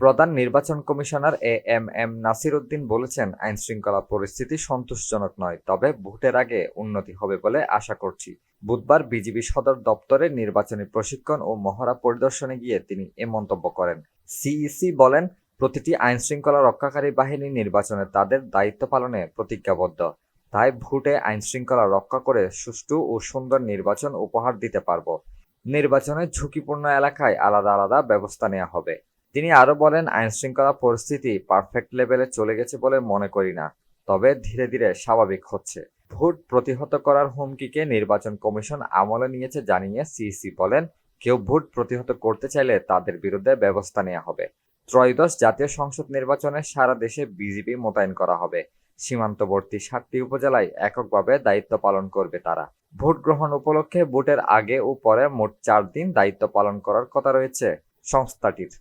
প্রধান নির্বাচন commissioner AMM Nasir Uddin বলেছেন, আইনশৃঙ্খলা পরিস্থিতি সন্তোষজনক নয়, তবে ভোটের আগে উন্নতি হবে বলে আশা করছি। বুধবার বিজিবি সদর দপ্তরে নির্বাচনী প্রশিক্ষণ ও মহড়া পরিদর্শনে গিয়ে তিনি এ মন্তব্য করেন। সিইসি বলেন, প্রতিটি আইনশৃঙ্খলা রক্ষাকারী বাহিনী নির্বাচনে তাদের দায়িত্ব পালনে প্রতিজ্ঞাবদ্ধ। তাই ভোটে আইনশৃঙ্খলা রক্ষা করে সুষ্ঠু ও সুন্দর নির্বাচন উপহার দিতে পারব। নির্বাচনের ঝুঁকিপূর্ণ এলাকায় আলাদা আলাদা ব্যবস্থা নেওয়া হবে। তিনি আরো বলেন, আইনশৃঙ্খলা পরিস্থিতি পারফেক্ট লেভেলে চলে গেছে বলে মনে করি না, তবে ধীরে ধীরে স্বাভাবিক হচ্ছে। ভোট প্রতিহত করার হুমকিকে নির্বাচন কমিশন আমলে নিয়েছে জানিয়ে সিইসি বলেন, কেউ ভোট প্রতিহত করতে চাইলে তাদের বিরুদ্ধে ব্যবস্থা নেওয়া হবে। ত্রয়োদশ জাতীয় সংসদ নির্বাচনে সারা দেশে বিজিবি মোতায়েন করা হবে। সীমান্তবর্তী 7টি উপজেলায় এককভাবে দায়িত্ব পালন করবে তারা। ভোট গ্রহণ উপলক্ষে ভোটের আগে ও পরে মোট 4 দিন দায়িত্ব পালন করার কথা রয়েছে সংস্থাটির।